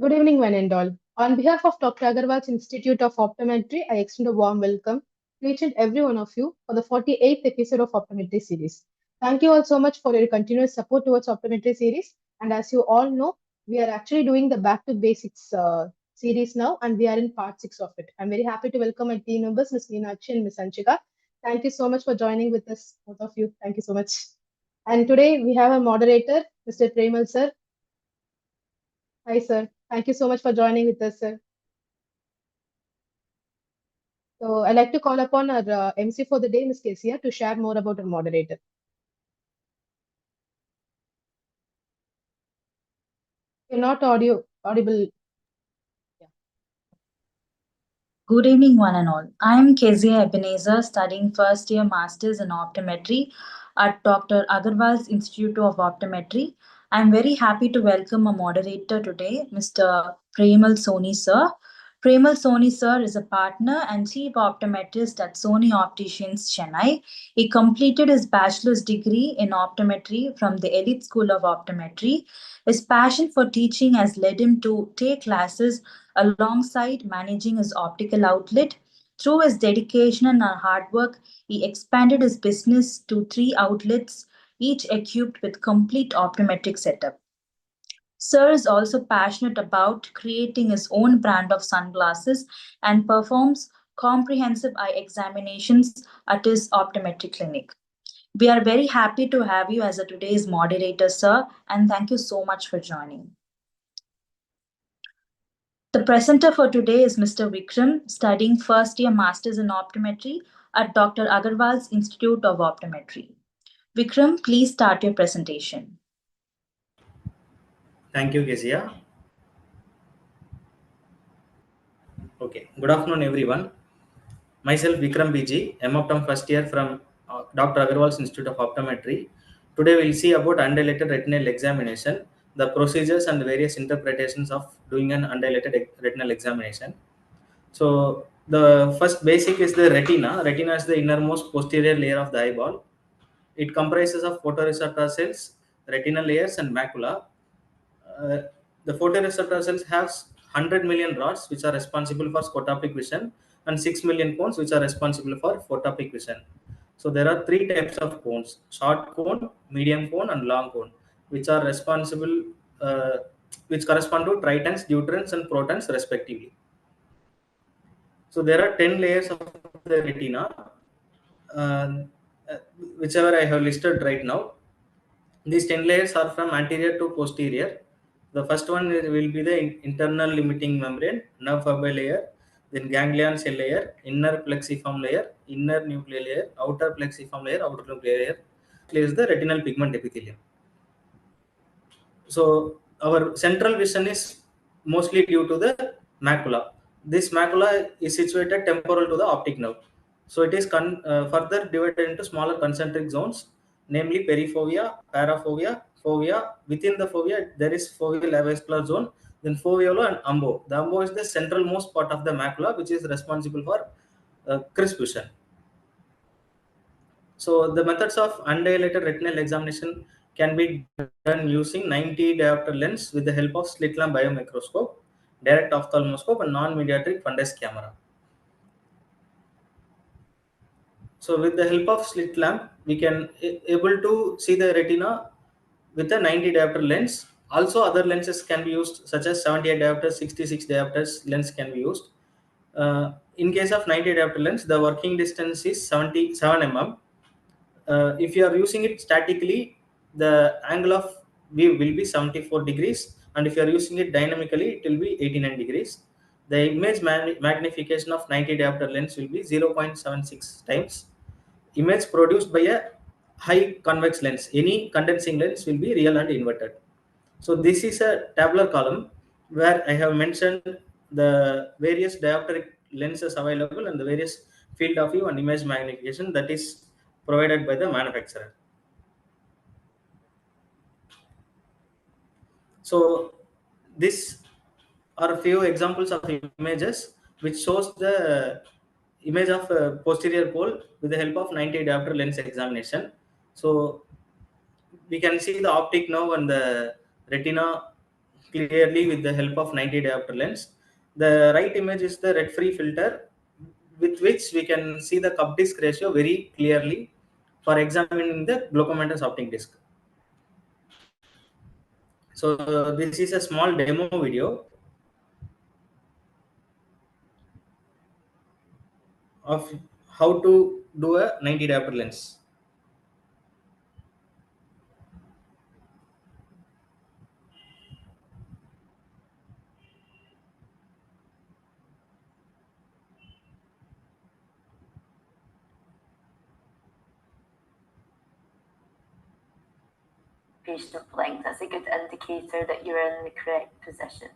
Good evening, one and all. On behalf of Dr. Agarwal's Institute of Optometry, I extend a warm welcome to each and every one of you for the 48th episode of Optometry Series. Thank you all so much for your continuous support towards Optometry Series. And as you all know, we are actually doing the Back to Basics series now, and we are in part 6 of it. I'm very happy to welcome my team members, Ms. Meenakshi and Ms. Anshika. Thank you so much for joining with us, both of you. Thank you so much. And today we have a moderator, Mr. Premal sir. Hi, sir. Thank you so much for joining with us, sir. So I'd like to call upon our MC for the day, Ms. Kesia, to share more about our moderator. You're not audible. Yeah. Good evening, one and all. I am Kezia Ebenezer, studying first year Masters in Optometry at Dr. Agarwal's Institute of Optometry. I am very happy to welcome a moderator today, Mr. Premal Soni sir. Premal Soni sir is a partner and chief optometrist at Soni Opticians, Chennai. He completed his bachelor's degree in optometry from the Elite School of Optometry. His passion for teaching has led him to take classes alongside managing his optical outlet. Through his dedication and hard work, he expanded his business to three outlets, each equipped with complete optometric setup. Sir is also passionate about creating his own brand of sunglasses and performs comprehensive eye examinations at his optometry clinic. We are very happy to have you as a today's moderator, sir, and thank you so much for joining. The presenter for today is Mr. Vikram, studying first year Masters in Optometry at Dr. Agarwal's Institute of Optometry. Vikram, please start your presentation. Thank you, Kezia. Okay, good afternoon, everyone. Myself, Vikram B G, Optom first year from Dr. Agarwal's Institute of Optometry. Today, we'll see about undilated retinal examination, the procedures and various interpretations of doing an undilated retinal examination. So, the first basic is the retina. Retina is the innermost posterior layer of the eyeball. It comprises of photoreceptor cells, retinal layers, and macula. Uh, the photoreceptor cells have 100 million rods which are responsible for scotopic vision and 6 million cones which are responsible for photopic vision. So there are three types of cones: short cone, medium cone, and long cone, which are responsible, uh, which correspond to tritons, deuterons, and protons respectively. So there are 10 layers of the retina, uh, whichever I have listed right now. These 10 layers are from anterior to posterior. The first one will be the internal limiting membrane, nerve fiber layer, then ganglion cell layer, inner plexiform layer, inner nuclear layer, outer plexiform layer, outer nuclear layer. Is the retinal pigment epithelium. So our central vision is mostly due to the macula. This macula is situated temporal to the optic nerve. So it is further divided into smaller concentric zones, namely perifovea, parafovea, fovea. Within the fovea, there is foveal avascular zone, then foveolo and umbo. The umbo is the centralmost part of the macula, which is responsible for crisp vision. So the methods of undilated retinal examination can be done using 90 diopter lens with the help of Slitlamp biomicroscope, direct ophthalmoscope, and non-mydriatic fundus camera. So with the help of slit lamp, we can able to see the retina with a 90 diopter lens. Also, other lenses can be used, such as 78 diopters, 66 diopters lens can be used. In case of 90 diopter lens, the working distance is 77 mm. If you are using it statically, the angle of view will be 74 degrees, and if you are using it dynamically, it will be 89 degrees. The image magnification of 90 diopter lens will be 0.76 times. Image produced by a high convex lens, any condensing lens, will be real and inverted. So this is a tabular column where I have mentioned the various dioptric lenses available and the various field of view and image magnification that is provided by the manufacturer. So this are a few examples of images which shows the image of a posterior pole with the help of 90 diopter lens examination. So we can see the optic nerve and the retina clearly with the help of 90 diopter lens. The right image is the red-free filter with which we can see the cup disc ratio very clearly for examining the glaucomatous optic disc. So this is a small demo video of how to do a 90 diopter lens. Of length, that's a good indicator that you're in the correct position.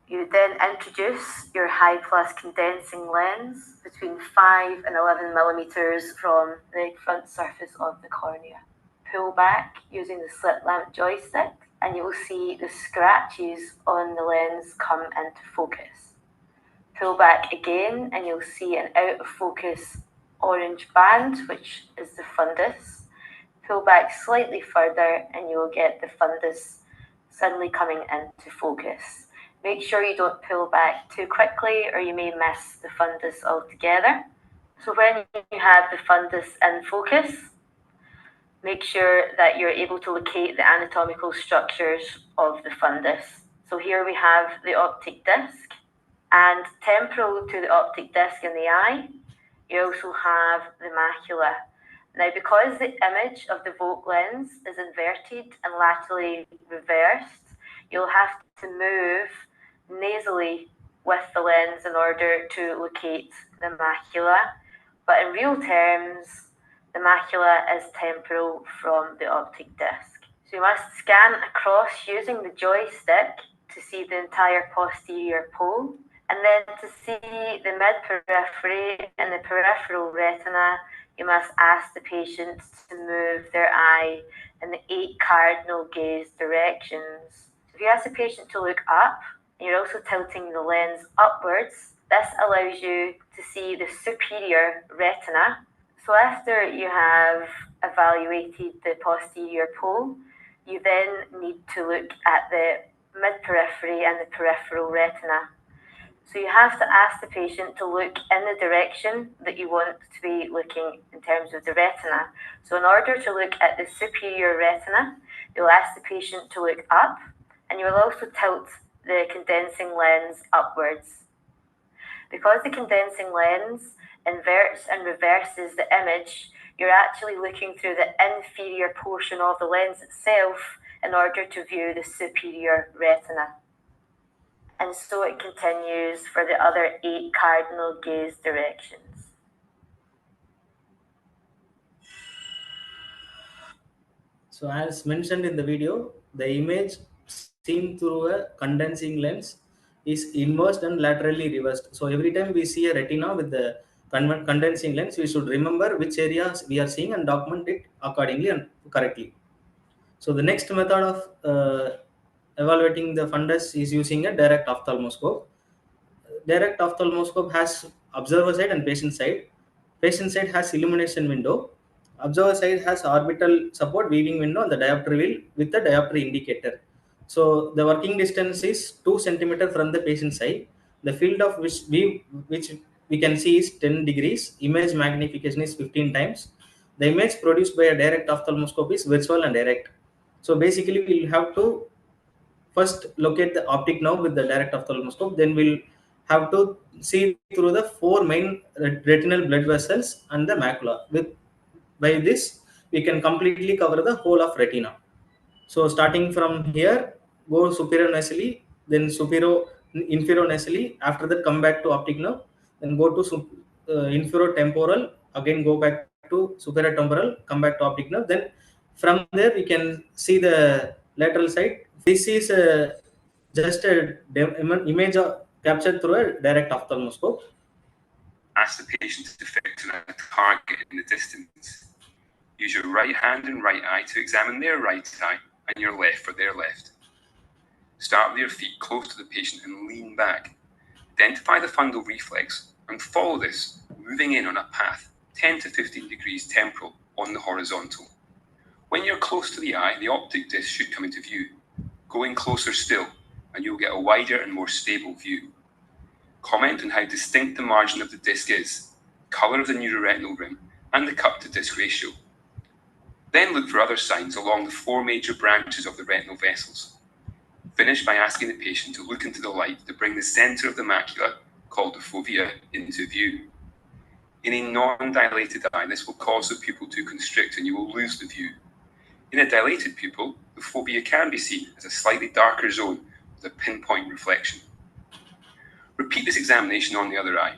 You then introduce your high plus condensing lens between 5 and 11 millimeters from the front surface of the cornea. Pull back using the slit lamp joystick and you will see the scratches on the lens come into focus. Pull back again and you'll see an out of focus orange band, which is the fundus. Pull back slightly further and you will get the fundus suddenly coming into focus. Make sure you don't pull back too quickly or you may miss the fundus altogether. So when you have the fundus in focus, make sure that you're able to locate the anatomical structures of the fundus. So here we have the optic disc, and temporal to the optic disc in the eye, you also have the macula. Now, because the image of the Volk lens is inverted and laterally reversed, you'll have to move nasally with the lens in order to locate the macula. But in real terms, the macula is temporal from the optic disc. So you must scan across using the joystick to see the entire posterior pole, and then to see the mid-periphery and the peripheral retina, you must ask the patient to move their eye in the 8 cardinal gaze directions. If you ask the patient to look up, and you're also tilting the lens upwards, this allows you to see the superior retina. So after you have evaluated the posterior pole, you then need to look at the mid-periphery and the peripheral retina. So you have to ask the patient to look in the direction that you want to be looking in terms of the retina. So in order to look at the superior retina, you'll ask the patient to look up, and you will also tilt the condensing lens upwards. Because the condensing lens inverts and reverses the image, you're actually looking through the inferior portion of the lens itself in order to view the superior retina. And so it continues for the other 8 cardinal gaze directions. So as mentioned in the video, the image seen through a condensing lens is inversed and laterally reversed. So every time we see a retina with the condensing lens, we should remember which areas we are seeing and document it accordingly and correctly. So the next method of evaluating the fundus is using a direct ophthalmoscope. Direct ophthalmoscope has observer side and patient side. Patient side has illumination window. Observer side has orbital support weaving window on the diopter wheel with the diopter indicator. So the working distance is 2 cm from the patient side. The field of which we can see is 10 degrees. Image magnification is 15 times. The image produced by a direct ophthalmoscope is virtual and direct. So basically, we'll have to first locate the optic nerve with the direct ophthalmoscope. Then we'll have to see through the 4 main retinal blood vessels and the macula. By this, we can completely cover the whole of retina. So starting from here, go superior nasally, then inferior nasally. After that, come back to optic nerve. Then go to inferior temporal. Again, go back to superior temporal. Come back to optic nerve. Then from there, we can see the lateral side. This is just a image captured through a direct ophthalmoscope. Ask the patient to fix on a target in the distance. Use your right hand and right eye to examine their right eye and your left for their left. Start with your feet close to the patient and lean back. Identify the fundal reflex and follow this, moving in on a path 10 to 15 degrees temporal on the horizontal. When you're close to the eye, the optic disc should come into view. Go in closer still. and you'll get a wider and more stable view. Comment on how distinct the margin of the disc is, colour of the neuroretinal rim, and the cup to disc ratio. Then look for other signs along the 4 major branches of the retinal vessels. Finish by asking the patient to look into the light to bring the centre of the macula, called the fovea, into view. In a non-dilated eye, this will cause the pupil to constrict and you will lose the view. In a dilated pupil, the fovea can be seen as a slightly darker zone with a pinpoint reflection. Repeat this examination on the other eye.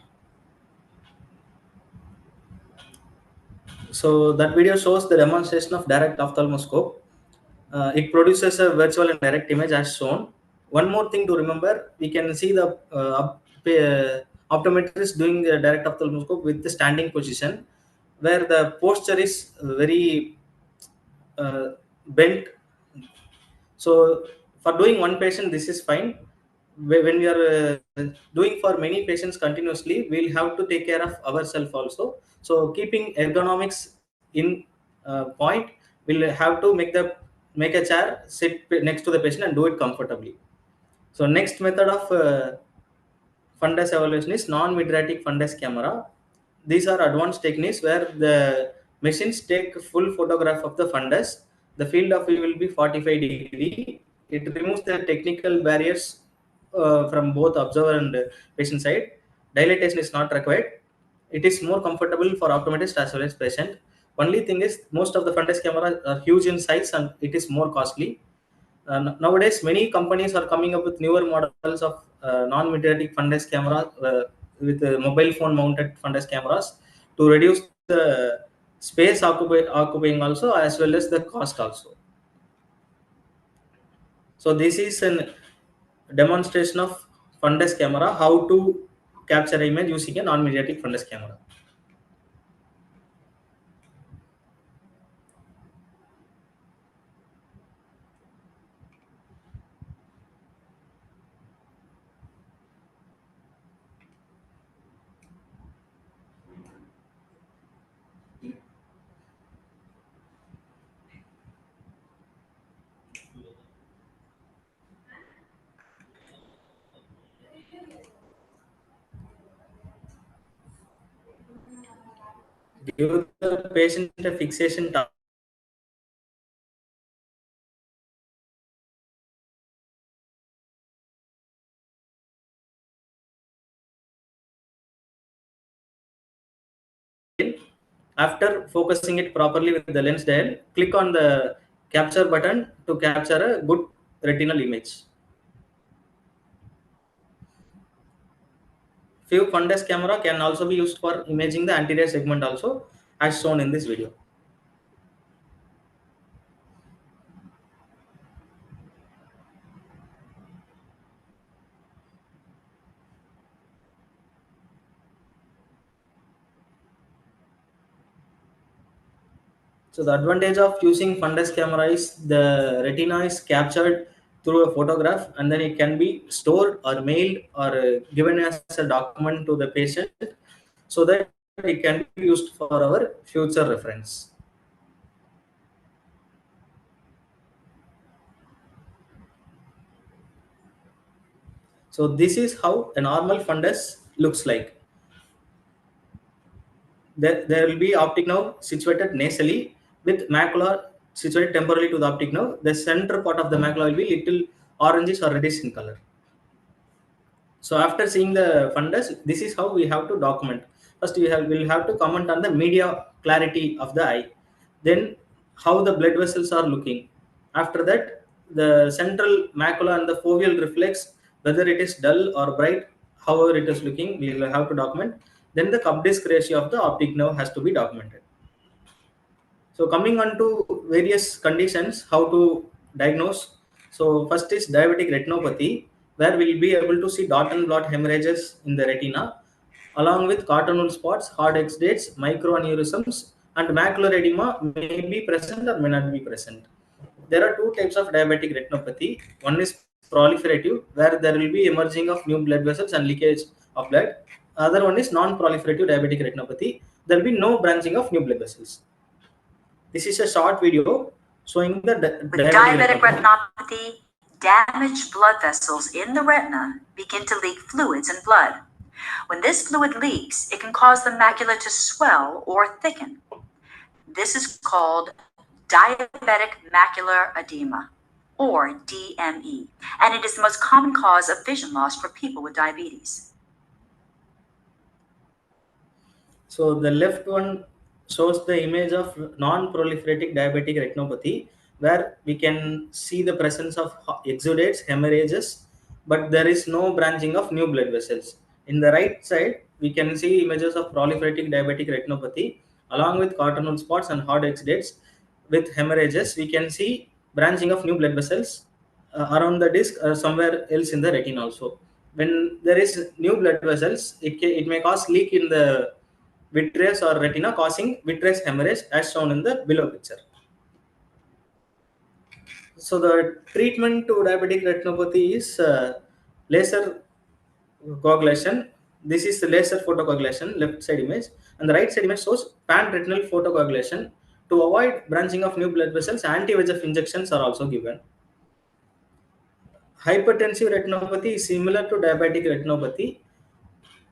So that video shows the demonstration of direct ophthalmoscope. It produces a virtual and direct image as shown. One more thing to remember, we can see the optometrist doing the direct ophthalmoscope with the standing position, where the posture is very bent. So for doing one patient, this is fine. When we are doing for many patients continuously, we'll have to take care of ourselves also. So keeping ergonomics in point, we'll have to make a chair, sit next to the patient and do it comfortably. So next method of fundus evaluation is non-mydriatic fundus camera. These are advanced techniques where the machines take full photograph of the fundus. The field of view will be 45 degree. It removes the technical barriers from both observer and patient side. Dilatation is not required. It is more comfortable for optometrist as well as patient. Only thing is most of the fundus cameras are huge in size and it is more costly. Nowadays, many companies are coming up with newer models of non-mydriatic fundus camera with mobile phone mounted fundus cameras to reduce the space occupying also as well as the cost also. So this is a demonstration of fundus camera, how to capture image using a non-mydriatic fundus camera. Give the patient a fixation target. After focusing it properly with the lens dial, click on the capture button to capture a good retinal image. Few fundus camera can also be used for imaging the anterior segment also, as shown in this video. So the advantage of using fundus camera is the retina is captured through a photograph and then it can be stored or mailed or given as a document to the patient so that it can be used for our future reference. So this is how a normal fundus looks like. There will be optic nerve situated nasally with macula situated temporally to the optic nerve. The center part of the macula will be little orangish or reddish in color. So after seeing the fundus, this is how we have to document. First, we'll have to comment on the media clarity of the eye. Then how the blood vessels are looking. After that, the central macula and the foveal reflex, whether it is dull or bright, however it is looking, we will have to document. Then the cup disc ratio of the optic nerve has to be documented. So coming on to various conditions, how to diagnose. So first is diabetic retinopathy, where we will be able to see dot and blot hemorrhages in the retina, along with cottonwool spots, hard exudates, microaneurysms, and macular edema may be present or may not be present. There are two types of diabetic retinopathy. One is proliferative, where there will be emerging of new blood vessels and leakage of blood. Other one is non-proliferative diabetic retinopathy. There will be no branching of new blood vessels. This is a short video showing the With diabetic retinopathy, damaged blood vessels in the retina begin to leak fluids and blood. When this fluid leaks, it can cause the macula to swell or thicken. This is called diabetic macular edema, or DME, and it is the most common cause of vision loss for people with diabetes. So the left one shows the image of non-proliferatic diabetic retinopathy, where we can see the presence of exudates, hemorrhages, but there is no branching of new blood vessels. In the right side, we can see images of proliferating diabetic retinopathy along with cottonwool spots and hard exudates with hemorrhages. We can see branching of new blood vessels around the disc or somewhere else in the retina also. When there is new blood vessels, it may cause leak in the vitreous or retina, causing vitreous hemorrhage as shown in the below picture. So the treatment to diabetic retinopathy is laser coagulation. This is the laser photocoagulation, left side image, and the right side image shows pan-retinal photocoagulation. To avoid branching of new blood vessels, anti-VEGF injections are also given. Hypertensive retinopathy is similar to diabetic retinopathy.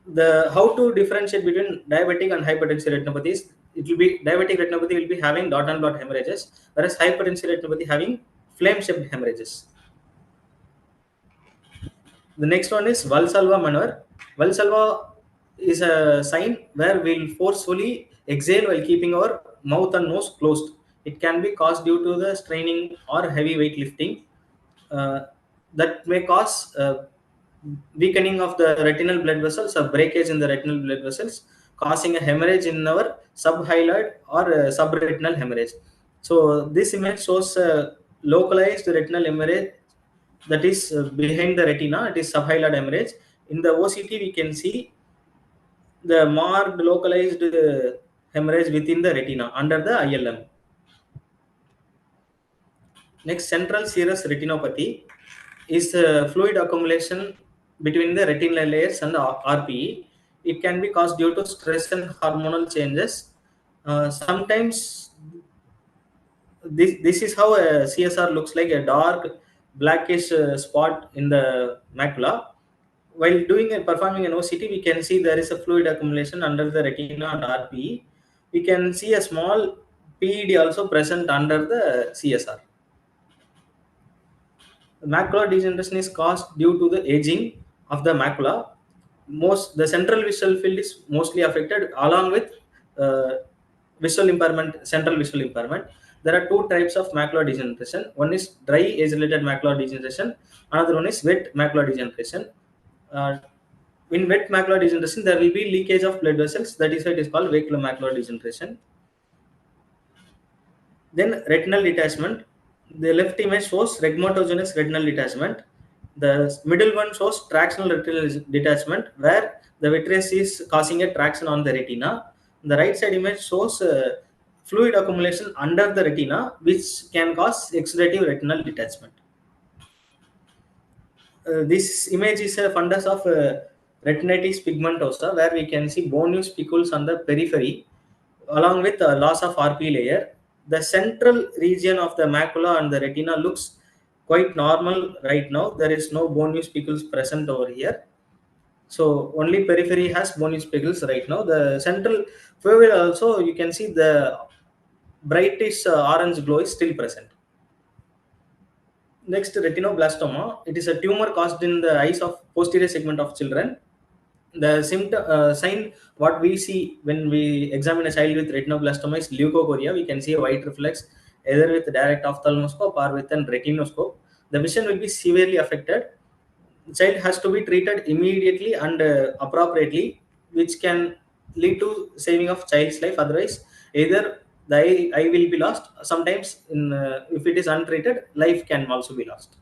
The how to differentiate between diabetic and hypertensive retinopathy is, it will be diabetic retinopathy will be having dot and dot hemorrhages, whereas hypertensive retinopathy having flame shaped hemorrhages. The next one is Valsalva maneuver. Valsalva is a sign where we'll forcefully exhale while keeping our mouth and nose closed. It can be caused due to the straining or heavy weight lifting. That may cause weakening of the retinal blood vessels or breakage in the retinal blood vessels, causing a hemorrhage in our subhyaloid or subretinal hemorrhage. So this image shows localized retinal hemorrhage that is behind the retina. It is subhyaloid hemorrhage. In the OCT, we can see the marked localized hemorrhage within the retina under the ILM. Next, central serous retinopathy is fluid accumulation between the retinal layers and the RPE. It can be caused due to stress and hormonal changes. Sometimes this is how a CSR looks like, a dark blackish spot in the macula. While performing an OCT, we can see there is a fluid accumulation under the retina and RPE. We can see a small PED also present under the CSR. Macular degeneration is caused due to the aging of the macula. The central visual field is mostly affected, along with visual impairment, central visual impairment. There are two types of macular degeneration. One is dry age-related macular degeneration. Another one is wet macular degeneration. In wet macular degeneration, there will be leakage of blood vessels. That is why it is called wet macular degeneration. Then retinal detachment. The left image shows rhegmatogenous retinal detachment. The middle one shows tractional retinal detachment, where the vitreous is causing a traction on the retina. The right side image shows fluid accumulation under the retina, which can cause exudative retinal detachment. This image is a fundus of retinitis pigmentosa, where we can see bone spicules on the periphery, along with loss of RP layer. The central region of the macula and the retina looks quite normal right now. There is no bone spicules present over here. So only periphery has bone spicules right now. The central foveal also, you can see the brightish orange glow is still present. Next, retinoblastoma. It is a tumor caused in the eyes of posterior segment of children. The sign what we see when we examine a child with retinoblastoma is leukocoria. We can see a white reflex either with direct ophthalmoscope or with an retinoscope. The vision will be severely affected. The child has to be treated immediately and appropriately, which can lead to saving of child's life. Otherwise, either the eye will be lost. Sometimes, if it is untreated, life can also be lost.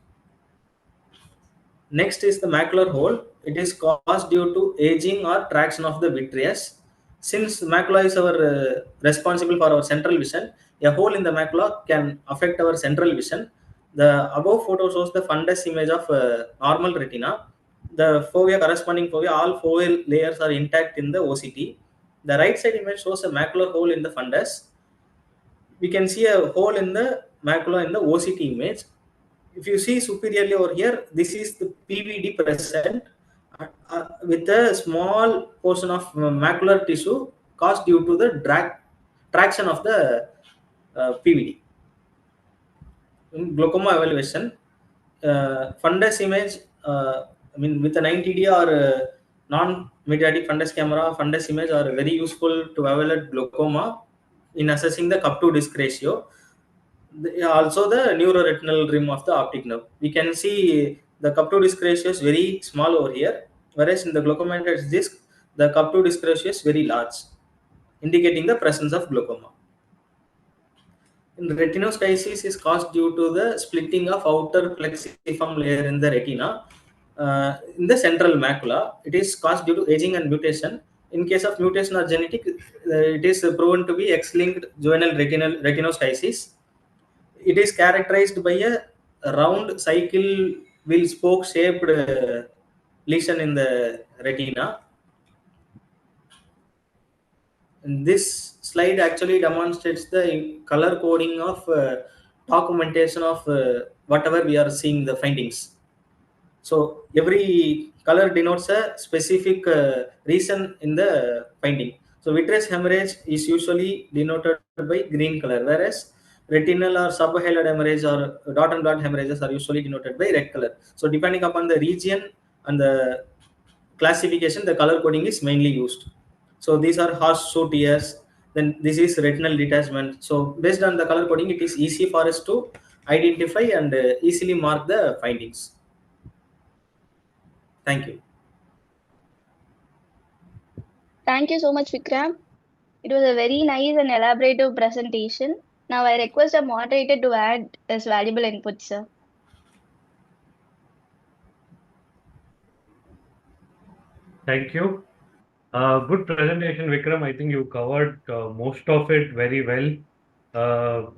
Next is the macular hole. It is caused due to aging or traction of the vitreous. Since macula is our responsible for our central vision, a hole in the macula can affect our central vision. The above photo shows the fundus image of normal retina. The fovea, corresponding fovea, all foveal layers are intact in the OCT. The right side image shows a macular hole in the fundus. We can see a hole in the macula in the OCT image. If you see superiorly over here, this is the PVD present with a small portion of macular tissue caused due to the traction of the PVD. In glaucoma evaluation, fundus image, I mean, with a 90D or non-mydriatic fundus camera, fundus image are very useful to evaluate glaucoma in assessing the cup to disc ratio. Also the neuroretinal rim of the optic nerve. We can see the cup to disc ratio is very small over here, whereas in the glaucomatous disc, the cup to disc ratio is very large, indicating the presence of glaucoma. In retinoschisis is caused due to the splitting of outer plexiform layer in the retina. In the central macula, it is caused due to aging and mutation. In case of mutation or genetic, it is proven to be X-linked juvenile retinoschisis. It is characterized by a round cycle wheel spoke shaped lesion in the retina. And this slide actually demonstrates the color coding of documentation of whatever we are seeing the findings. So every color denotes a specific reason in the finding. So vitreous hemorrhage is usually denoted by green color, whereas retinal or subhaloid hemorrhage or dot and blot hemorrhages are usually denoted by red color. So depending upon the region and the classification, the color coding is mainly used. So these are harsh show tears. Then this is retinal detachment. So based on the color coding, it is easy for us to identify and easily mark the findings. Thank you. Thank you so much, Vikram. It was a very nice and elaborative presentation. Now I request a moderator to add his valuable input, sir. Thank you. Good presentation, Vikram. I think you covered most of it very well.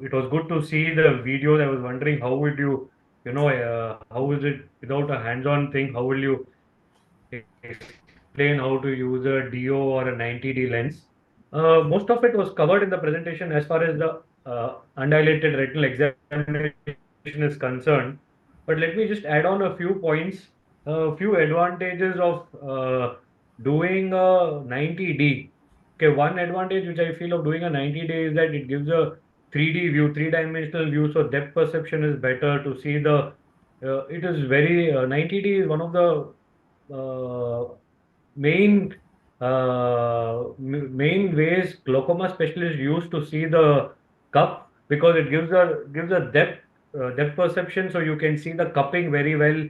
It was good to see the videos. I was wondering how would you, how is it without a hands-on thing? How will you explain how to use a DO or a 90D lens? Most of it was covered in the presentation as far as the undilated retinal examination is concerned. But let me just add on a few points, a few advantages of doing a 90D. Okay, one advantage which I feel of doing a 90D is that it gives a 3D view, three-dimensional view, so depth perception is better to see the. It is very 90D is one of the main main ways glaucoma specialists use to see the cup because it gives a depth perception, so you can see the cupping very well.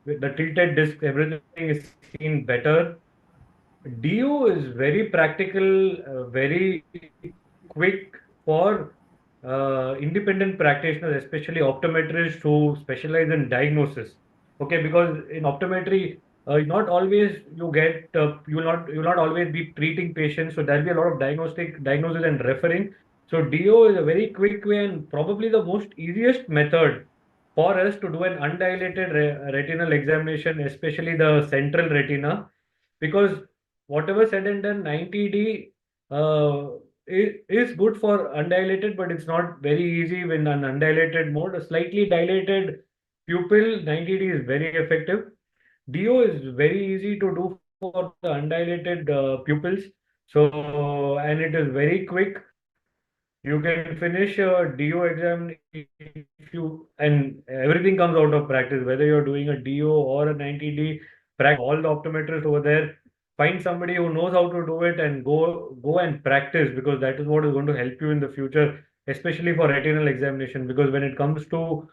With the tilted disc, everything is seen better. DO is very practical, very quick for independent practitioners, especially optometrists who specialize in diagnosis. Okay, because in optometry, not always you get you will not always be treating patients, so there'll be a lot of diagnosis and referring. So DO is a very quick way and probably the most easiest method for us to do an undilated retinal examination, especially the central retina, because whatever said and done, 90D is good for undilated, but it's not very easy when an undilated mode. A slightly dilated pupil, 90D is very effective. DO is very easy to do for the undilated pupils. So, and it is very quick. You can finish a DO exam if you, and everything comes out of practice, whether you're doing a DO or a 90D, practice all the optometrists over there. Find somebody who knows how to do it and go and practice, because that is what is going to help you in the future, especially for retinal examination. Because when it comes to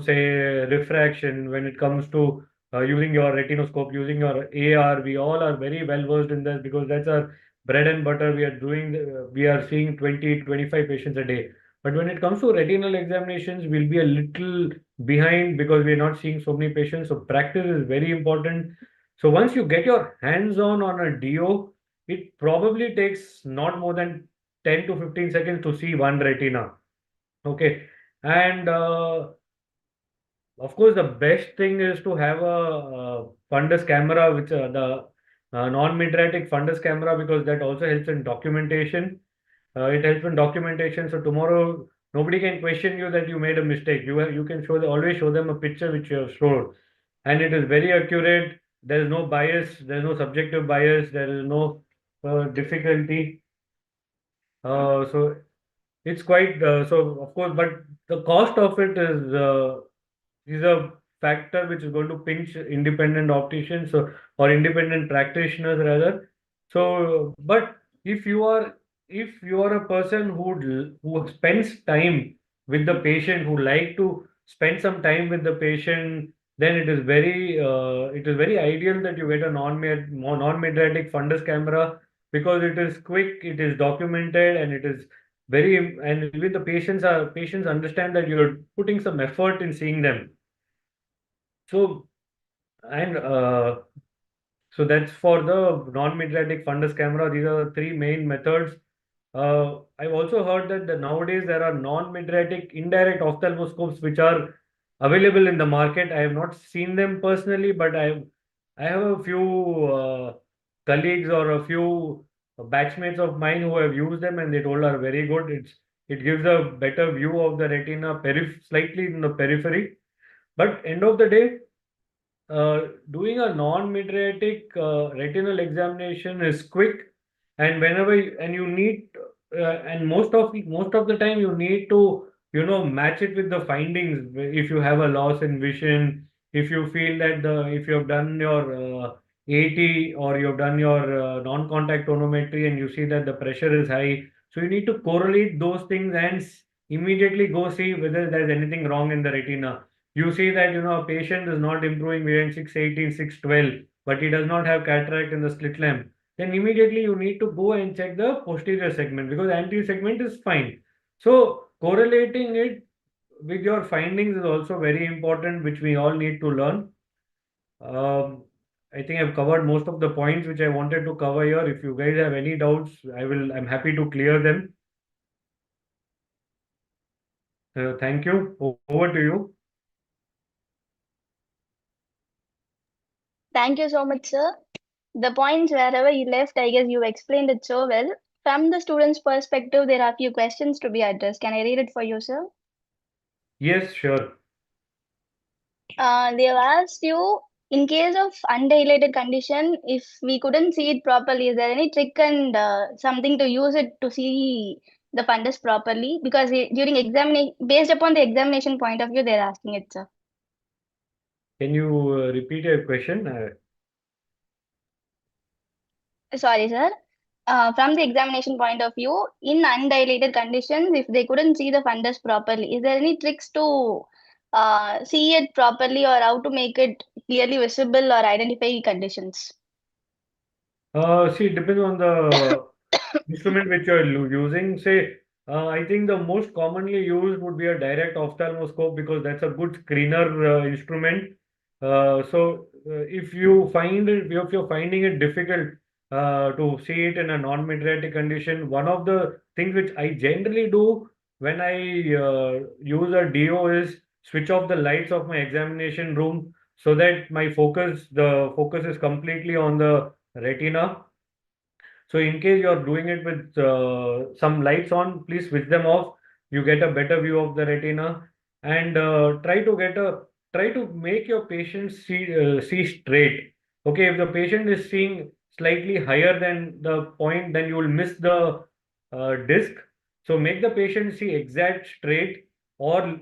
say refraction, when it comes to using your retinoscope, using your AR, we all are very well versed in that because that's our bread and butter. We are seeing 20 25 patients a day, but when it comes to retinal examinations, we'll be a little behind because we're not seeing so many patients. So practice is very important. So once you get your hands on a DO, it probably takes not more than 10 to 15 seconds to see one retina. Okay, and of course, the best thing is to have a fundus camera, which the non-mydriatic fundus camera, because that also helps in documentation. It helps in documentation. So tomorrow, nobody can question you that you made a mistake. You can always show them a picture which you have showed, and it is very accurate. There is no bias. There is no subjective bias. There is no difficulty. So it's quite so of course, but the cost of it is a factor which is going to pinch independent opticians or independent practitioners rather. So, but if you are a person who spends time with the patient, who like to spend some time with the patient, then it is very ideal that you get a non-mydriatic fundus camera, because it is quick, it is documented, and it is very, and even the patients understand that you're putting some effort in seeing them. So, and so that's for the non-mydriatic fundus camera. These are the three main methods. I've also heard that nowadays there are non-mydriatic indirect ophthalmoscopes which are available in the market. I have not seen them personally, but I have a few colleagues or a few batchmates of mine who have used them, and they told are very good. It gives a better view of the retina, slightly in the periphery. But end of the day, doing a non-mydriatic retinal examination is quick, and and you need and most of the time you need to match it with the findings. If you have a loss in vision, if you feel that if you have done your AT or you have done your non-contact tonometry and you see that the pressure is high, so you need to correlate those things and immediately go see whether there's anything wrong in the retina. You see that a patient is not improving beyond 618, 612, but he does not have cataract in the slit lamp, then immediately you need to go and check the posterior segment, because anterior segment is fine. So correlating it with your findings is also very important, which we all need to learn. I think I've covered most of the points which I wanted to cover here. If you guys have any doubts, I'm happy to clear them. Thank you. Over to you. Thank you so much, sir. The points wherever you left, I guess you explained it so well. From the student's perspective, there are a few questions to be addressed. Can I read it for you, sir? Yes, sure. They have asked you, in case of undilated condition, if we couldn't see it properly, is there any trick and something to use it to see the fundus properly? Because during examination, based upon the examination point of view, they're asking it, sir. Can you repeat your question? Sorry, sir. From the examination point of view, in undilated conditions, if they couldn't see the fundus properly, is there any tricks to see it properly, or how to make it clearly visible or identify conditions? See, it depends on the instrument which you're using. Say, I think the most commonly used would be a direct ophthalmoscope, because that's a good screener instrument. If you're finding it difficult to see it in a non-mydriatic condition, one of the things which I generally do when I use a DO is switch off the lights of my examination room, so that the focus is completely on the retina. So in case you're doing it with some lights on, please switch them off. You get a better view of the retina, and try to make your patient see straight. Okay, if the patient is seeing slightly higher than the point, then you will miss the disc. So make the patient see exact straight, or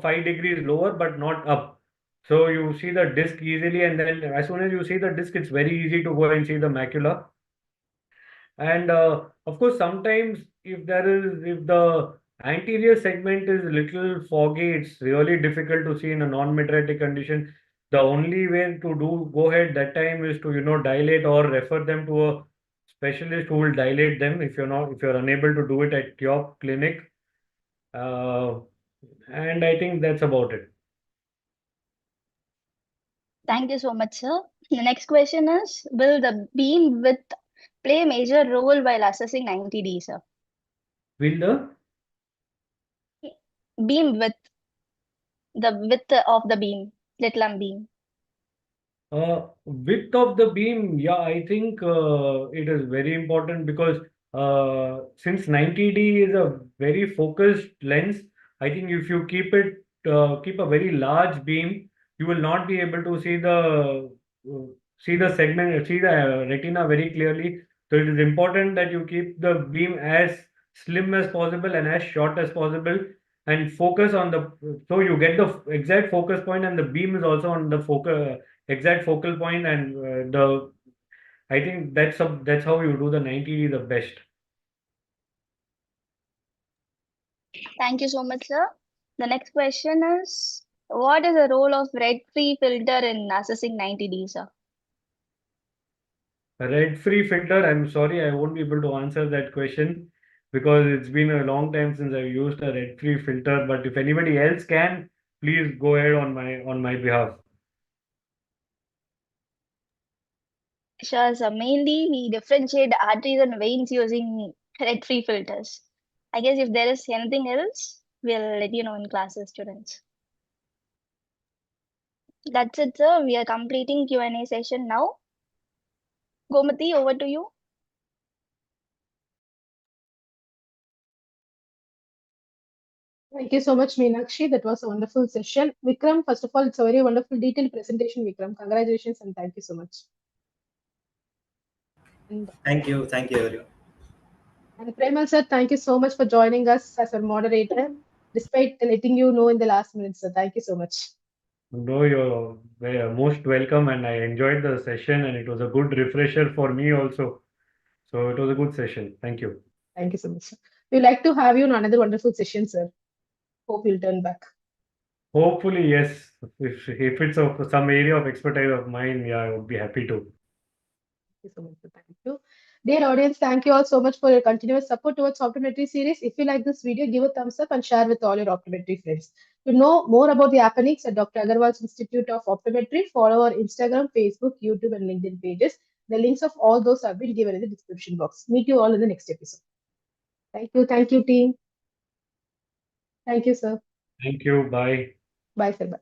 5 degrees lower but not up. So you see the disc easily, and then as soon as you see the disc, it's very easy to go and see the macula. And of course, sometimes if the anterior segment is little foggy, it's really difficult to see in a non-mydriatic condition. The only way to go ahead that time is to dilate, or refer them to a specialist who will dilate them if you're unable to do it at your clinic. And I think that's about it. Thank you so much, sir. The next question is, will the beam width play a major role while assessing 90D, sir? Will the Beam width, the width of the beam, Slitlamp beam. width of the beam, yeah, I think it is very important, because since 90D is a very focused lens. I think if you keep a very large beam, you will not be able to see the retina very clearly. So it is important that you keep the beam as slim as possible and as short as possible, and focus on so you get the exact focus point, and the beam is also on the exact focal point, and I think that's how you do the 90D the best. Thank you so much, sir. The next question is, what is the role of red-free filter in assessing 90D, sir? Red-free filter, I'm sorry, I won't be able to answer that question because it's been a long time since I've used a red-free filter. But if anybody else can, please go ahead on my behalf. Sure, sir. Mainly, we differentiate arteries and veins using red-free filters. I guess if there is anything else, we'll let you know in classes, students. That's it, sir. We are completing Q&A session now. Gomati, over to you. Thank you so much, Meenakshi. That was a wonderful session. Vikram, first of all, it's a very wonderful detailed presentation, Vikram. Congratulations and thank you so much. Thank you everyone. And Premal sir, thank you so much for joining us as a moderator, despite letting you know in the last minute, sir. Thank you so much. No, you're most welcome, and I enjoyed the session, and it was a good refresher for me also. So it was a good session. Thank you. Thank you so much, sir. We'd like to have you on another wonderful session, sir. Hope you'll turn back. Hopefully, yes. If it's of some area of expertise of mine, yeah, I would be happy to. Thank you so much, sir. Thank you. Dear audience, thank you all so much for your continuous support towards Optometry series. If you like this video, give a thumbs up and share with all your Optometry friends. To know more about the happenings at Dr. Agarwal's Institute of Optometry, follow our Instagram, Facebook, YouTube, and LinkedIn pages. The links of all those have been given in the description box. Meet you all in the next episode. Thank you, team. Thank you, sir. Thank you. Bye. Bye, sir. Bye.